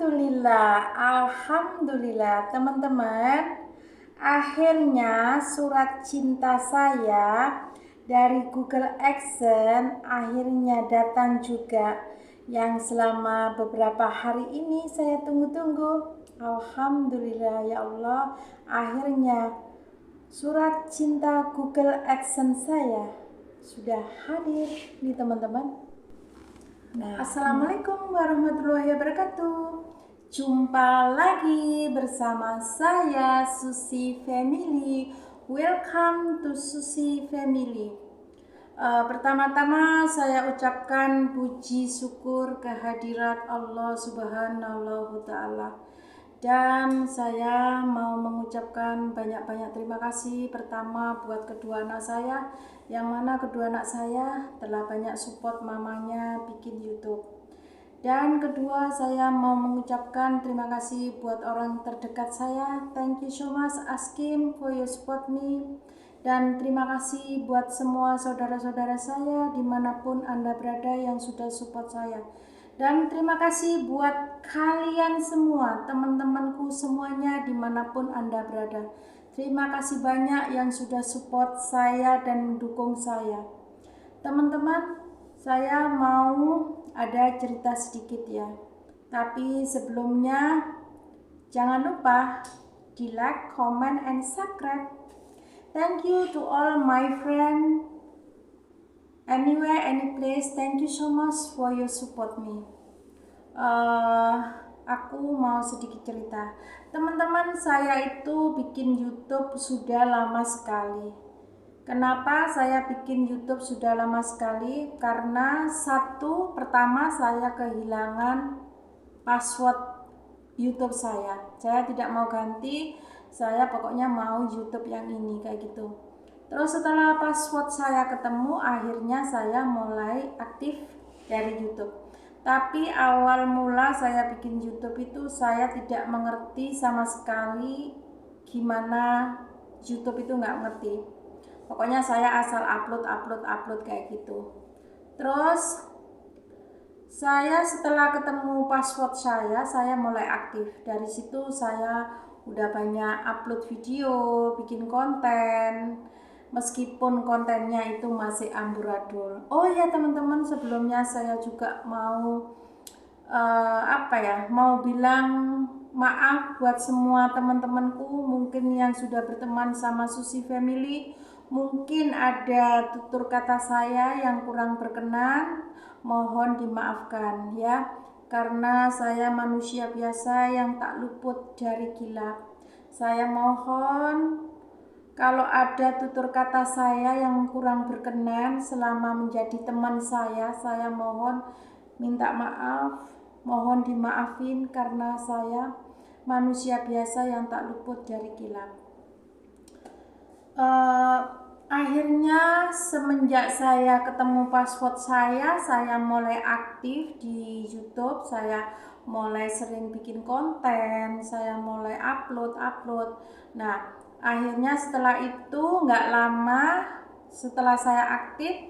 Alhamdulillah teman-teman. Akhirnya surat cinta saya dari Google Action akhirnya datang juga, yang selama beberapa hari ini saya tunggu-tunggu. Alhamdulillah ya Allah, akhirnya surat cinta Google Action saya sudah hadir nih teman-teman. Assalamualaikum warahmatullahi wabarakatuh. Jumpa lagi bersama saya Susi Family. Welcome to Susi Family. Pertama-tama saya ucapkan puji syukur kehadirat Allah Subhanahu wa Ta'ala. Dan saya mau mengucapkan banyak-banyak terima kasih pertama buat kedua anak saya, yang mana kedua anak saya telah banyak support mamanya bikin YouTube. Dan kedua, saya mau mengucapkan terima kasih buat orang terdekat saya. Thank you so much Askim for your support me. Dan terima kasih buat semua saudara-saudara saya dimanapun Anda berada yang sudah support saya. Dan terima kasih buat kalian semua, teman-temanku semuanya dimanapun Anda berada. Terima kasih banyak yang sudah support saya dan mendukung saya. Teman-teman, saya mau ada cerita sedikit ya. Tapi sebelumnya jangan lupa di like, comment, and subscribe. Thank you to all my friends. Anywhere, any place, thank you so much for your support me. Aku mau sedikit cerita. Teman-teman, saya itu bikin YouTube sudah lama sekali. Kenapa saya bikin YouTube sudah lama sekali? Karena pertama saya kehilangan password YouTube saya. Saya tidak mau ganti, saya pokoknya mau YouTube yang ini kayak gitu. Terus setelah password saya ketemu, akhirnya saya mulai aktif dari YouTube. Tapi awal mula saya bikin YouTube itu saya tidak mengerti sama sekali gimana YouTube itu, nggak ngerti. Pokoknya saya asal upload kayak gitu. Terus saya setelah ketemu password saya mulai aktif. Dari situ saya udah banyak upload video, bikin konten. Meskipun kontennya itu masih amburadul. Oh ya teman-teman, sebelumnya saya juga mau mau bilang maaf buat semua teman-temanku mungkin yang sudah berteman sama Susi Family. Mungkin ada tutur kata saya yang kurang berkenan, mohon dimaafkan ya, karena saya manusia biasa yang tak luput dari kilap. Saya mohon kalau ada tutur kata saya yang kurang berkenan selama menjadi teman saya mohon minta maaf, mohon dimaafin karena saya manusia biasa yang tak luput dari kilap. Akhirnya semenjak saya ketemu password saya mulai aktif di YouTube, saya mulai sering bikin konten, saya mulai upload. Nah, akhirnya setelah itu nggak lama setelah saya aktif,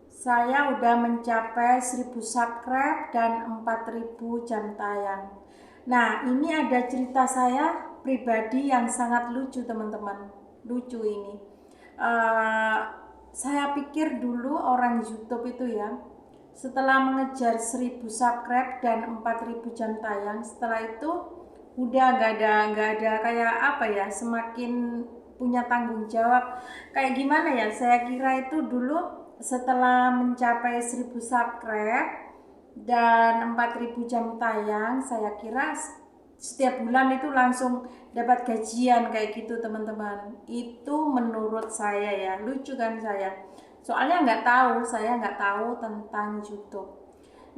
saya udah mencapai 1000 subscribe dan 4000 jam tayang. Nah, ini ada cerita saya pribadi yang sangat lucu teman-teman. Lucu ini. Saya pikir dulu orang YouTube itu ya, setelah mengejar 1000 subscribe dan 4000 jam tayang, setelah itu udah nggak ada kayak semakin punya tanggung jawab kayak gimana ya. Saya kira itu dulu setelah mencapai 1000 subscribe dan 4000 jam tayang, saya kira setiap bulan itu langsung dapat gajian kayak gitu teman-teman. Itu menurut saya ya, lucu kan saya. Soalnya saya nggak tahu tentang YouTube.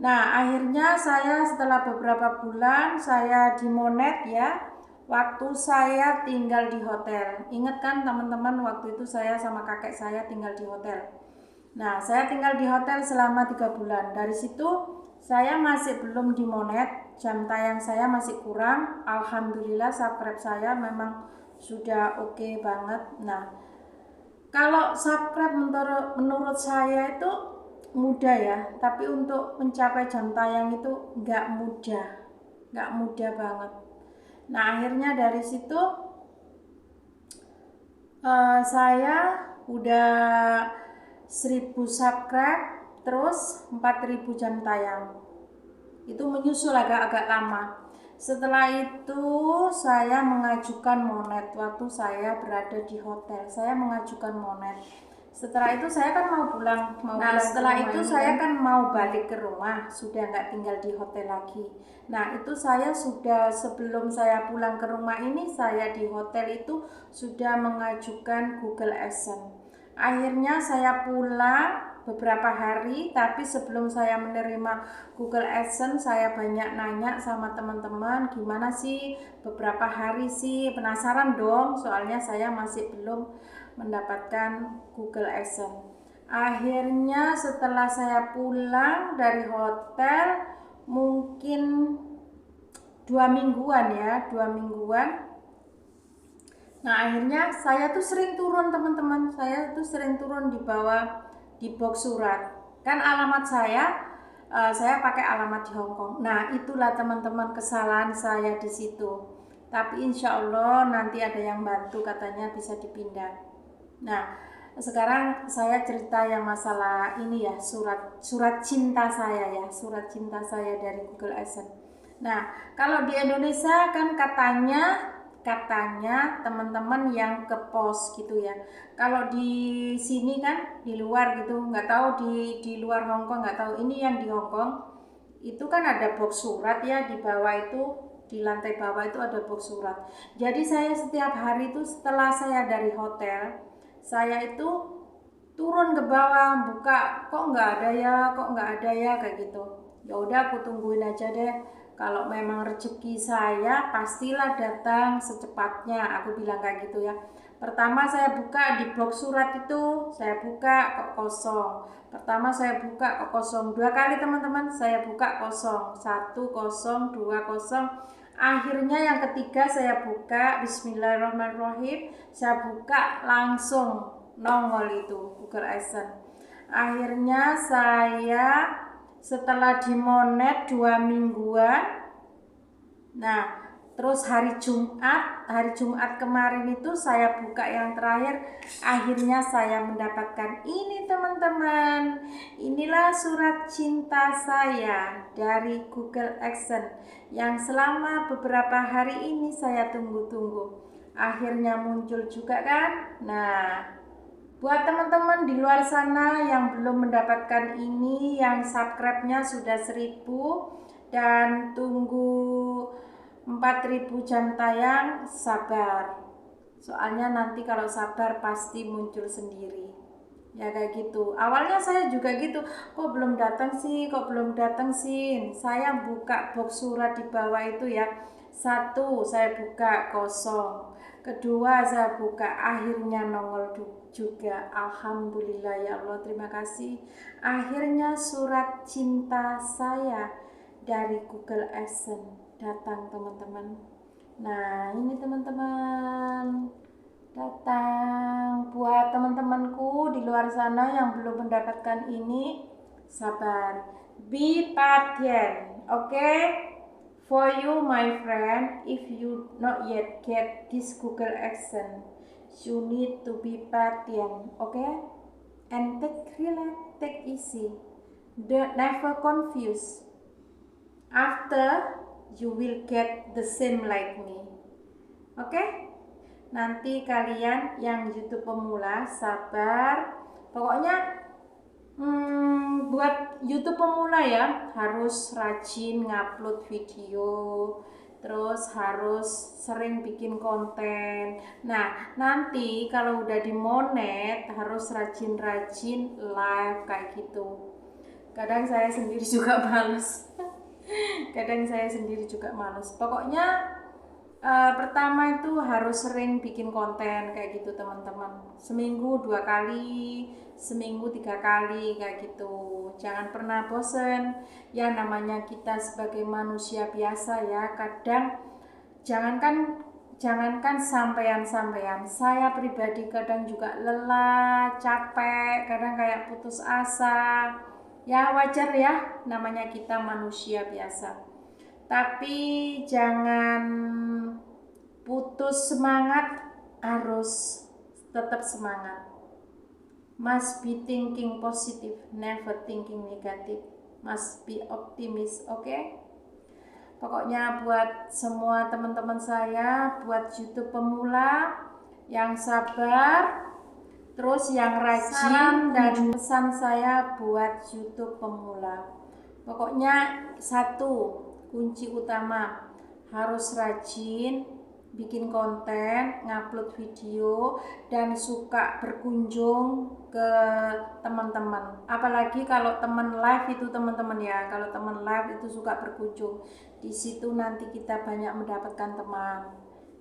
Nah, akhirnya saya setelah beberapa bulan saya dimonet ya, waktu saya tinggal di hotel. Ingat kan teman-teman, waktu itu saya sama kakek saya tinggal di hotel. Nah, saya tinggal di hotel selama 3 bulan. Dari situ saya masih belum dimonet, jam tayang saya masih kurang. Alhamdulillah subscribe saya memang sudah oke banget. Nah, kalau subscribe menurut saya itu mudah ya, tapi untuk mencapai jam tayang itu nggak mudah. nggak mudah banget. Nah akhirnya dari situ saya udah 1000 subscribe, terus 4000 jam tayang. Itu menyusul agak-agak lama. Setelah itu saya mengajukan monet waktu saya berada di hotel. Saya mengajukan monet. Setelah itu saya kan mau pulang. Setelah itu saya kan mau balik ke rumah, sudah nggak tinggal di hotel lagi. Nah itu saya sudah, sebelum saya pulang ke rumah ini, saya di hotel itu sudah mengajukan Google AdSense. Akhirnya saya pulang beberapa hari, tapi sebelum saya menerima Google AdSense saya banyak nanya sama teman-teman, gimana sih beberapa hari sih, penasaran dong, soalnya saya masih belum mendapatkan Google AdSense. Akhirnya setelah saya pulang dari hotel mungkin 2 mingguan ya, 2 mingguan. Nah akhirnya saya tuh sering turun teman-teman, saya tuh sering turun di bawah di box surat. Kan alamat saya pakai alamat di Hongkong. Nah itulah teman-teman kesalahan saya di situ. Tapi insya Allah nanti ada yang bantu, katanya bisa dipindah. Nah sekarang saya cerita yang masalah ini ya, surat cinta saya ya, surat cinta saya dari Google AdSense. Nah kalau di Indonesia kan katanya teman-teman yang ke pos gitu ya. Kalau di sini kan di luar gitu, nggak tahu di luar Hongkong, nggak tahu. Ini yang di Hongkong itu kan ada box surat ya, di bawah itu, di lantai bawah itu ada box surat. Jadi saya setiap hari itu setelah saya dari hotel, saya itu turun ke bawah, buka, kok nggak ada ya kayak gitu. Ya udah aku tungguin aja deh. Kalau memang rezeki saya pastilah datang secepatnya, aku bilang kayak gitu ya. Pertama saya buka di box surat itu, saya buka kok kosong. Pertama saya buka kok kosong, 2 kali teman-teman saya buka kosong, 1 kosong, 2 kosong. Akhirnya yang ketiga saya buka, bismillahirrahmanirrahim, saya buka langsung nongol itu Google AdSense. Akhirnya saya setelah dimonet 2 mingguan, nah terus hari Jumat kemarin itu saya buka yang terakhir, akhirnya saya mendapatkan ini teman-teman. Inilah surat cinta saya dari Google AdSense yang selama beberapa hari ini saya tunggu-tunggu. Akhirnya muncul juga kan. Nah buat teman-teman di luar sana yang belum mendapatkan ini, yang subscribe-nya sudah 1000 dan tunggu 4000 jam tayang, sabar. Soalnya nanti kalau sabar pasti muncul sendiri. Ya kayak gitu. Awalnya saya juga gitu, kok belum datang sih. Saya buka box surat di bawah itu ya. 1 saya buka kosong. Kedua saya buka, akhirnya nongol juga. Alhamdulillah ya Allah, terima kasih. Akhirnya surat cinta saya dari Google AdSense datang teman-teman. Nah ini teman-teman datang. Buat teman-temanku di luar sana yang belum mendapatkan ini, sabar, be patient, okay? For you my friend, if you not yet get this Google AdSense, you need to be patient, okay? And take easy, don't never confuse. After you will get the same like me, okay? Nanti kalian yang YouTube pemula sabar, pokoknya buat YouTube pemula ya harus rajin ngupload video, terus harus sering bikin konten. Nah nanti kalau udah dimonet harus rajin-rajin live kayak gitu. Kadang saya sendiri juga males. Pokoknya pertama itu harus sering bikin konten kayak gitu teman-teman. Seminggu 2 kali, seminggu 3 kali kayak gitu. Jangan pernah bosen. Ya namanya kita sebagai manusia biasa ya, kadang jangankan sampean, saya pribadi kadang juga lelah, capek, kadang kayak putus asa. Ya wajar ya, namanya kita manusia biasa. tapi jangan putus semangat, harus tetap semangat. Must be thinking positive, never thinking negative. Must be optimis, oke? Pokoknya buat semua teman-teman saya, buat YouTube pemula yang sabar, terus yang rajin, dan pesan saya buat YouTube pemula. Pokoknya satu kunci utama, harus rajin bikin konten, ngupload video, dan suka berkunjung ke teman-teman. Apalagi kalau teman live itu teman-teman ya, kalau teman live itu suka berkunjung. Di situ nanti kita banyak mendapatkan teman.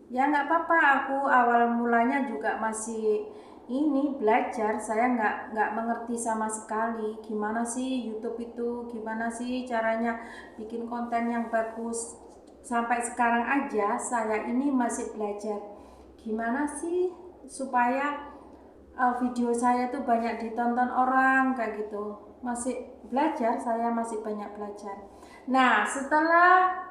Ya nggak apa-apa, aku awal mulanya juga masih ini belajar, saya nggak mengerti sama sekali gimana sih YouTube itu, gimana sih caranya bikin konten yang bagus. Sampai sekarang aja saya ini masih belajar gimana sih supaya video saya tuh banyak ditonton orang kayak gitu. Masih belajar, saya masih banyak belajar. Nah, setelah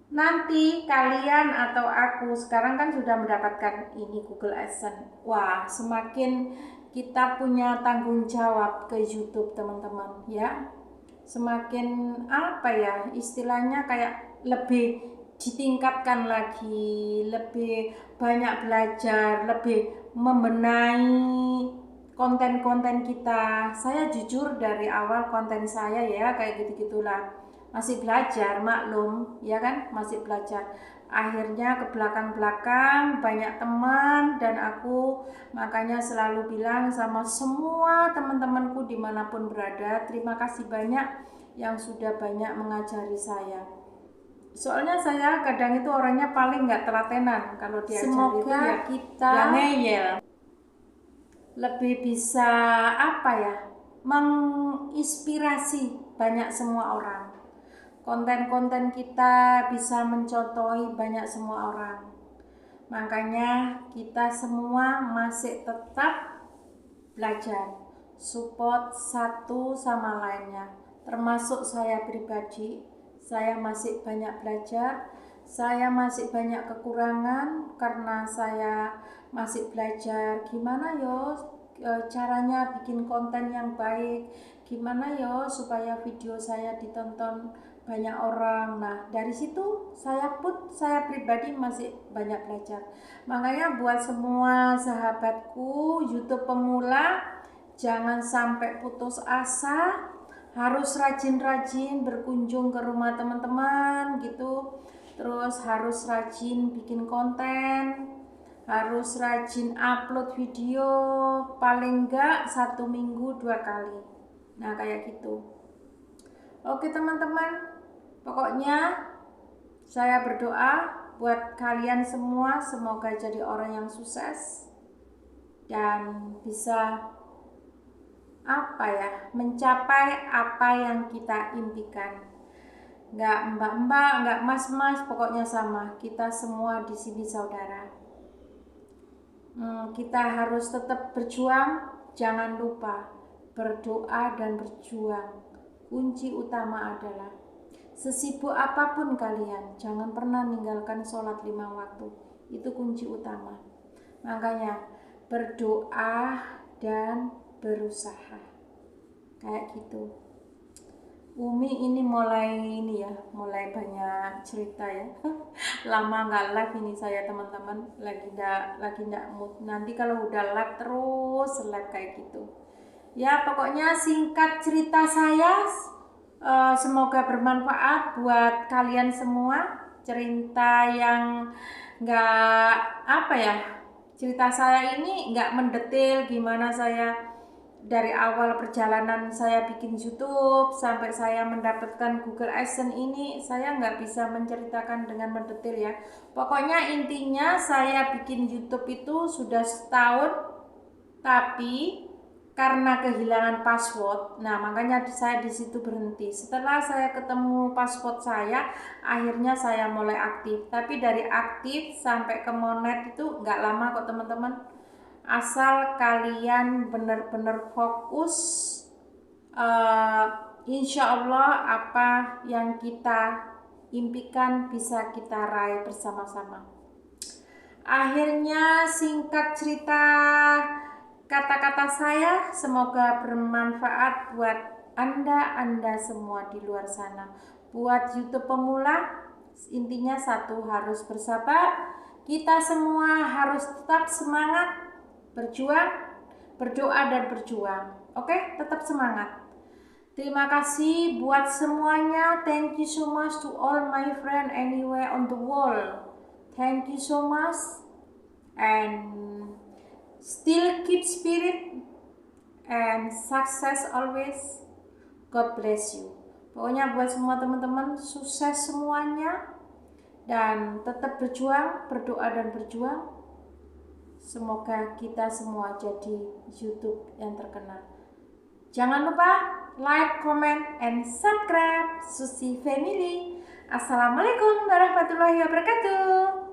nanti kalian atau aku sekarang kan sudah mendapatkan ini Google AdSense. Wah, semakin kita punya tanggung jawab ke YouTube teman-teman ya. Semakin apa ya, istilahnya kayak lebih ditingkatkan lagi, lebih banyak belajar, lebih membenahi konten-konten kita. Saya jujur dari awal konten saya ya kayak gitu-gitulah, masih belajar, maklum ya kan, masih belajar. Akhirnya ke belakang-belakang banyak teman, dan aku makanya selalu bilang sama semua teman-temanku dimanapun berada, terima kasih banyak yang sudah banyak mengajari saya. Soalnya saya kadang itu orangnya paling nggak telatenan kalau diajari. Semoga ya kita yang ngeyel lebih bisa apa ya, menginspirasi banyak semua orang. Konten-konten kita bisa mencontohi banyak semua orang. Makanya kita semua masih tetap belajar, support satu sama lainnya. Termasuk saya pribadi, saya masih banyak belajar, saya masih banyak kekurangan karena saya masih belajar gimana yo caranya bikin konten yang baik, gimana yo supaya video saya ditonton banyak orang. Nah, dari situ saya pribadi masih banyak belajar. Makanya buat semua sahabatku YouTube pemula, jangan sampai putus asa, harus rajin-rajin berkunjung ke rumah teman-teman gitu. Terus harus rajin bikin konten, harus rajin upload video, paling enggak 1 minggu 2 kali. Nah kayak gitu. Oke teman-teman, pokoknya saya berdoa buat kalian semua, semoga jadi orang yang sukses dan bisa apa ya, mencapai apa yang kita impikan. Nggak mbak-mbak, nggak mas-mas, pokoknya sama. Kita semua di sini saudara. Kita harus tetap berjuang, jangan lupa berdoa dan berjuang. Kunci utama adalah sesibuk apapun kalian, jangan pernah meninggalkan sholat 5 waktu. Itu kunci utama. Makanya berdoa dan berusaha. Kayak gitu. Umi ini mulai mulai banyak cerita ya. Lama nggak live ini saya teman-teman, lagi nggak mood. Nanti kalau udah live terus live kayak gitu. Ya pokoknya singkat cerita saya, semoga bermanfaat buat kalian semua. Cerita yang nggak apa ya, cerita saya ini nggak mendetail gimana saya dari awal perjalanan saya bikin YouTube sampai saya mendapatkan Google AdSense ini. Saya nggak bisa menceritakan dengan mendetail ya. Pokoknya intinya saya bikin YouTube itu sudah setahun, tapi karena kehilangan password, nah makanya saya di situ berhenti. Setelah saya ketemu password saya, akhirnya saya mulai aktif. Tapi dari aktif sampai ke monet itu nggak lama kok teman-teman. Asal kalian benar-benar fokus, insya Allah apa yang kita impikan bisa kita raih bersama-sama. Akhirnya singkat cerita kata-kata saya, semoga bermanfaat buat Anda semua di luar sana. Buat YouTube pemula, intinya satu, harus bersabar. Kita semua harus tetap semangat, berjuang, berdoa dan berjuang. Oke, tetap semangat. Terima kasih buat semuanya. Thank you so much to all my friend anywhere on the world. Thank you so much, and still keep spirit and success always. God bless you. Pokoknya buat semua teman-teman sukses semuanya, dan tetap berjuang, berdoa dan berjuang. Semoga kita semua jadi YouTube yang terkenal. Jangan lupa like, comment, and subscribe Susi Family. Assalamualaikum warahmatullahi wabarakatuh.